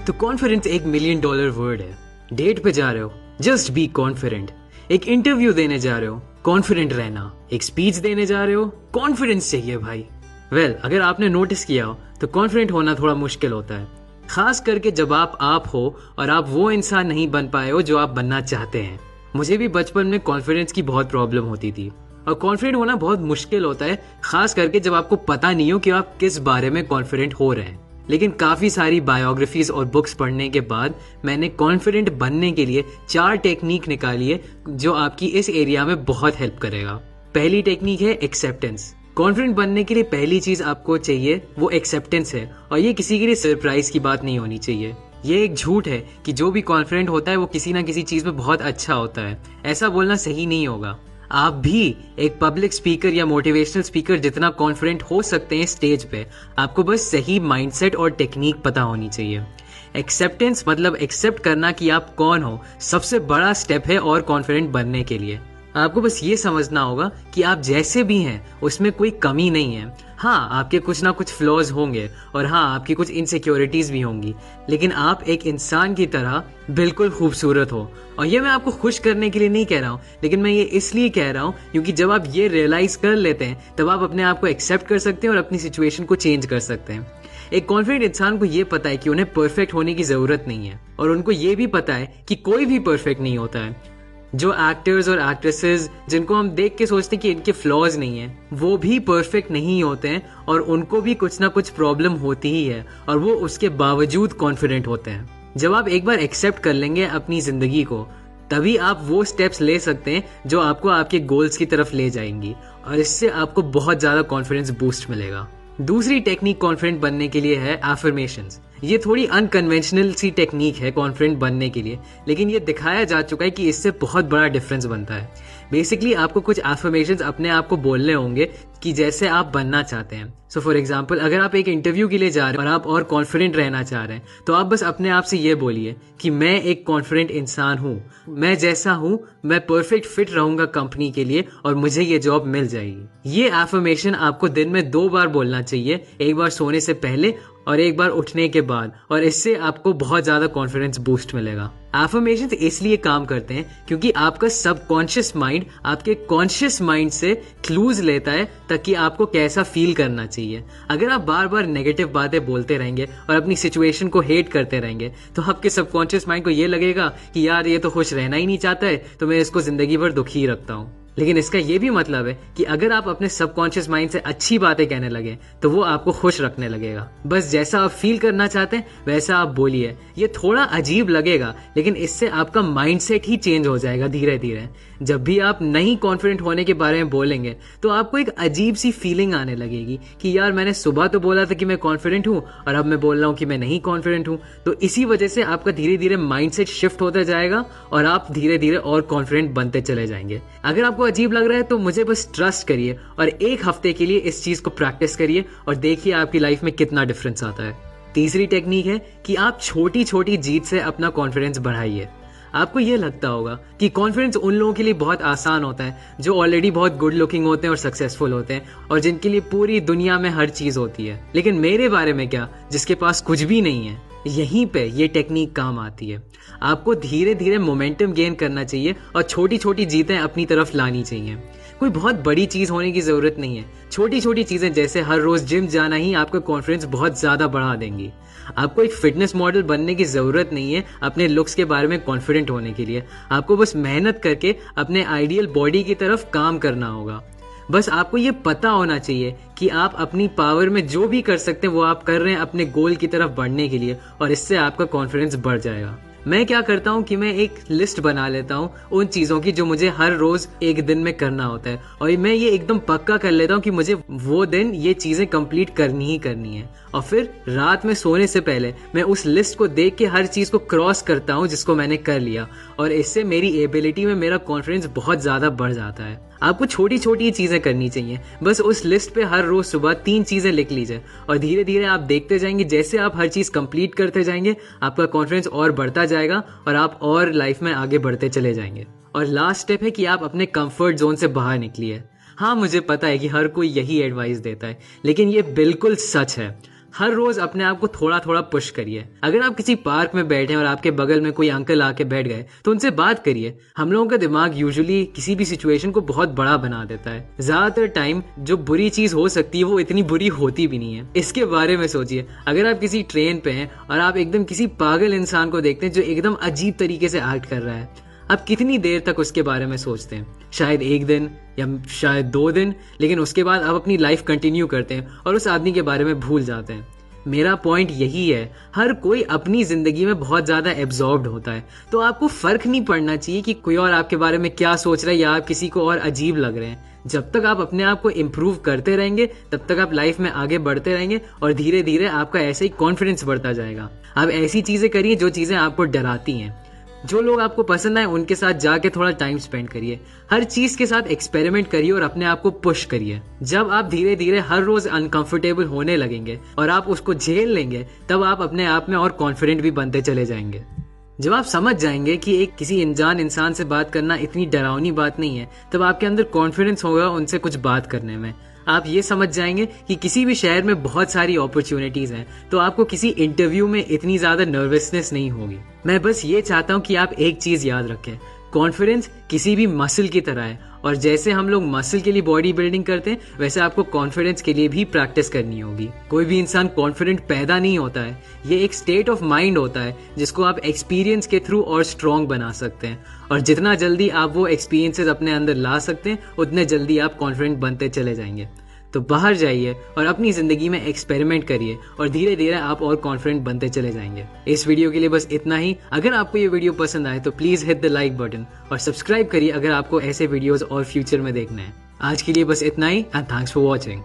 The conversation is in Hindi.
तो कॉन्फिडेंस एक $1,000,000 वर्ड है। डेट पे जा रहे हो, जस्ट बी कॉन्फिडेंट। एक इंटरव्यू देने जा रहे हो, कॉन्फिडेंट रहना। एक स्पीच देने जा रहे हो, कॉन्फिडेंस चाहिए भाई। अगर आपने नोटिस किया हो तो कॉन्फिडेंट होना थोड़ा मुश्किल होता है, खास करके जब आप हो और आप वो इंसान नहीं बन पाए हो जो आप बनना चाहते हैं। मुझे भी बचपन में कॉन्फिडेंस की बहुत प्रॉब्लम होती थी और कॉन्फिडेंट होना बहुत मुश्किल होता है, खास करके जब आपको पता नहीं हो कि आप किस बारे में कॉन्फिडेंट हो रहे हैं। लेकिन काफी सारी बायोग्राफीज और बुक्स पढ़ने के बाद मैंने कॉन्फिडेंट बनने के लिए 4 टेक्निक निकाली है जो आपकी इस एरिया में बहुत हेल्प करेगा। पहली टेक्निक है एक्सेप्टेंस। कॉन्फिडेंट बनने के लिए पहली चीज आपको चाहिए वो एक्सेप्टेंस है, और ये किसी के लिए सरप्राइज की बात नहीं होनी चाहिए। ये एक झूठ है कि जो भी कॉन्फिडेंट होता है वो किसी ना किसी चीज में बहुत अच्छा होता है। ऐसा बोलना सही नहीं होगा। आप भी एक पब्लिक स्पीकर या मोटिवेशनल स्पीकर जितना कॉन्फिडेंट हो सकते हैं स्टेज पे, आपको बस सही माइंडसेट और टेक्निक पता होनी चाहिए। एक्सेप्टेंस मतलब एक्सेप्ट करना कि आप कौन हो, सबसे बड़ा स्टेप है और कॉन्फिडेंट बनने के लिए। आपको बस ये समझना होगा कि आप जैसे भी हैं उसमें कोई कमी नहीं है। हाँ, आपके कुछ ना कुछ फ्लॉज होंगे और हाँ, आपकी कुछ इनसिक्योरिटीज भी होंगी, लेकिन आप एक इंसान की तरह बिल्कुल खूबसूरत हो। और ये मैं आपको खुश करने के लिए नहीं कह रहा हूँ, लेकिन मैं ये इसलिए कह रहा हूँ क्योंकि जब आप ये रियलाइज कर लेते हैं तब आप अपने आप को एक्सेप्ट कर सकते हैं और अपनी सिचुएशन को चेंज कर सकते हैं। एक कॉन्फिडेंट इंसान को ये पता है कि उन्हें परफेक्ट होने की जरूरत नहीं है, और उनको ये भी पता है कि कोई भी परफेक्ट नहीं होता है। जो एक्टर्स और एक्ट्रेसेस जिनको हम देख के सोचते हैं कि इनके फ्लॉज नहीं है, वो भी परफेक्ट नहीं होते हैं और उनको भी कुछ ना कुछ प्रॉब्लम होती ही है, और वो उसके बावजूद कॉन्फिडेंट होते हैं। जब आप एक बार एक्सेप्ट कर लेंगे अपनी जिंदगी को, तभी आप वो स्टेप्स ले सकते हैं जो आपको आपके गोल्स की तरफ ले जाएंगी, और इससे आपको बहुत ज्यादा कॉन्फिडेंस बूस्ट मिलेगा। दूसरी टेक्निक कॉन्फिडेंट बनने के लिए है एफर्मेशंस। ये थोड़ी अनकन्वेंशनल सी टेक्निक है कॉन्फिडेंट बनने के लिए, लेकिन ये दिखाया जा चुका है कि इससे बहुत बड़ा डिफरेंस बनता है। बेसिकली आपको कुछ एफर्मेशंस अपने आप को बोलने होंगे कि जैसे आप बनना चाहते हैं। सो फॉर एग्जाम्पल, अगर आप एक इंटरव्यू के लिए जा रहे हैं और आप और कॉन्फिडेंट रहना चाह रहे हैं, तो आप बस अपने आप से ये बोलिए कि मैं एक कॉन्फिडेंट इंसान हूँ, मैं जैसा हूँ मैं परफेक्ट फिट रहूंगा कंपनी के लिए और मुझे ये जॉब मिल जाएगी। ये एफर्मेशन आपको दिन में 2 बार बोलना चाहिए, एक बार सोने से पहले और एक बार उठने के बाद, और इससे आपको बहुत ज्यादा कॉन्फिडेंस बूस्ट मिलेगा। एफर्मेशंस इसलिए काम करते हैं क्योंकि आपका सबकॉन्शियस माइंड आपके कॉन्शियस माइंड से क्लूज लेता है ताकि आपको कैसा फील करना चाहिए। अगर आप बार बार नेगेटिव बातें बोलते रहेंगे और अपनी सिचुएशन को हेट करते रहेंगे, तो आपके सबकॉन्शियस माइंड को ये लगेगा कि यार ये तो खुश रहना ही नहीं चाहता है, तो मैं इसको जिंदगी भर दुखी रखता हूँ। लेकिन इसका ये भी मतलब है कि अगर आप अपने सबकॉन्शियस माइंड से अच्छी बातें कहने लगे तो वो आपको खुश रखने लगेगा। बस जैसा आप फील करना चाहते हैं वैसा आप बोलिए। ये थोड़ा अजीब लगेगा, लेकिन इससे आपका माइंडसेट ही चेंज हो जाएगा धीरे धीरे। जब भी आप नहीं कॉन्फिडेंट होने के बारे में बोलेंगे तो आपको एक अजीब सी फीलिंग आने लगेगी कि यार मैंने सुबह तो बोला था कि मैं कॉन्फिडेंट हूँ और अब मैं बोल रहा हूँ कि मैं नहीं कॉन्फिडेंट हूँ। तो इसी वजह से आपका धीरे धीरे माइंडसेट शिफ्ट होता जाएगा और आप धीरे धीरे और कॉन्फिडेंट बनते चले जाएंगे। अगर आपको अजीब लग रहा है तो मुझे बस ट्रस्ट करिए और 1 हफ्ते के लिए इस चीज को प्रैक्टिस करिए और देखिए आपकी लाइफ में कितना डिफरेंस आता है। तीसरी टेक्निक है कि आप छोटी छोटी जीत से अपना कॉन्फिडेंस बढ़ाइए। आपको ये लगता होगा कि कॉन्फिडेंस उन लोगों के लिए बहुत आसान होता है जो ऑलरेडी बहुत गुड लुकिंग होते हैं और सक्सेसफुल होते हैं और जिनके लिए पूरी दुनिया में हर चीज होती है। लेकिन मेरे बारे में क्या, जिसके पास कुछ भी नहीं है? यहीं पे ये टेक्निक काम आती है। आपको धीरे धीरे मोमेंटम गेन करना चाहिए और छोटी छोटी जीतें अपनी तरफ लानी चाहिए। कोई बहुत बड़ी चीज होने की जरूरत नहीं है। छोटी छोटी चीजें जैसे हर रोज जिम जाना ही आपका कॉन्फिडेंस बहुत ज्यादा बढ़ा देंगी। आपको एक फिटनेस मॉडल बनने की जरूरत नहीं है अपने लुक्स के बारे में कॉन्फिडेंट होने के लिए। आपको बस मेहनत करके अपने आइडियल बॉडी की तरफ काम करना होगा। बस आपको ये पता होना चाहिए कि आप अपनी पावर में जो भी कर सकते हैं वो आप कर रहे हैं अपने गोल की तरफ बढ़ने के लिए, और इससे आपका कॉन्फिडेंस बढ़ जाएगा। मैं क्या करता हूँ कि मैं एक लिस्ट बना लेता हूँ उन चीजों की जो मुझे हर रोज एक दिन में करना होता है, और मैं ये एकदम पक्का कर लेता हूँ कि मुझे वो दिन ये चीजें कंप्लीट करनी ही करनी है। और फिर रात में सोने से पहले मैं उस लिस्ट को देख के हर चीज को क्रॉस करता हूँ जिसको मैंने कर लिया, और इससे मेरी एबिलिटी में मेरा कॉन्फिडेंस बहुत ज्यादा बढ़ जाता है। आपको छोटी छोटी चीजें करनी चाहिए। बस उस लिस्ट पे हर रोज सुबह 3 चीजें लिख लीजिए और धीरे धीरे आप देखते जाएंगे जैसे आप हर चीज कंप्लीट करते जाएंगे आपका कॉन्फिडेंस और बढ़ता जाएगा और आप और लाइफ में आगे बढ़ते चले जाएंगे। और लास्ट स्टेप है कि आप अपने कंफर्ट जोन से बाहर निकलिए। हाँ, मुझे पता है कि हर कोई यही एडवाइस देता है, लेकिन ये बिल्कुल सच है। हर रोज अपने आप को थोड़ा थोड़ा पुश करिए। अगर आप किसी पार्क में बैठे और आपके बगल में कोई अंकल आके बैठ गए तो उनसे बात करिए। हम लोगों का दिमाग यूजुअली किसी भी सिचुएशन को बहुत बड़ा बना देता है। ज्यादातर टाइम जो बुरी चीज हो सकती है वो इतनी बुरी होती भी नहीं है। इसके बारे में सोचिए, अगर आप किसी ट्रेन पे हैं और आप एकदम किसी पागल इंसान को देखते हैं जो एकदम अजीब तरीके से एक्ट कर रहा है, आप कितनी देर तक उसके बारे में सोचते हैं? शायद 1 दिन या शायद 2 दिन, लेकिन उसके बाद आप अपनी लाइफ कंटिन्यू करते हैं और उस आदमी के बारे में भूल जाते हैं। मेरा पॉइंट यही है, हर कोई अपनी जिंदगी में बहुत ज्यादा एब्जॉर्ब्ड होता है, तो आपको फर्क नहीं पड़ना चाहिए कि कोई और आपके बारे में क्या सोच रहा है या आप किसी को और अजीब लग रहे हैं। जब तक आप अपने आप को इम्प्रूव करते रहेंगे तब तक आप लाइफ में आगे बढ़ते रहेंगे और धीरे धीरे आपका ऐसे ही कॉन्फिडेंस बढ़ता जाएगा। आप ऐसी चीजें करिए जो चीजें आपको डराती हैं। जो लोग आपको पसंद आए उनके साथ जाके थोड़ा टाइम स्पेंड करिए। हर चीज के साथ एक्सपेरिमेंट करिए और अपने आप को पुश करिए। जब आप धीरे धीरे हर रोज अनकंफर्टेबल होने लगेंगे और आप उसको झेल लेंगे, तब आप अपने आप में और कॉन्फिडेंट भी बनते चले जाएंगे। जब आप समझ जाएंगे कि एक किसी अनजान इंसान से बात करना इतनी डरावनी बात नहीं है, तब आपके अंदर कॉन्फिडेंस होगा उनसे कुछ बात करने में। आप ये समझ जाएंगे कि किसी भी शहर में बहुत सारी अपॉर्चुनिटीज हैं, तो आपको किसी इंटरव्यू में इतनी ज्यादा नर्वसनेस नहीं होगी। मैं बस ये चाहता हूँ कि आप एक चीज याद रखें, कॉन्फिडेंस किसी भी मसल की तरह है, और जैसे हम लोग मसल के लिए बॉडी बिल्डिंग करते हैं वैसे आपको कॉन्फिडेंस के लिए भी प्रैक्टिस करनी होगी। कोई भी इंसान कॉन्फिडेंट पैदा नहीं होता है, ये एक स्टेट ऑफ माइंड होता है जिसको आप एक्सपीरियंस के थ्रू और स्ट्रॉन्ग बना सकते हैं। और जितना जल्दी आप वो एक्सपीरियंसेस अपने अंदर ला सकते हैं उतने जल्दी आप कॉन्फिडेंट बनते चले जाएंगे। तो बाहर जाइए और अपनी जिंदगी में एक्सपेरिमेंट करिए और धीरे धीरे आप और कॉन्फिडेंट बनते चले जाएंगे। इस वीडियो के लिए बस इतना ही। अगर आपको ये वीडियो पसंद आए तो please hit the like button और सब्सक्राइब करिए अगर आपको ऐसे वीडियोस और फ्यूचर में देखने हैं। आज के लिए बस इतना ही एंड थैंक्स फॉर वॉचिंग।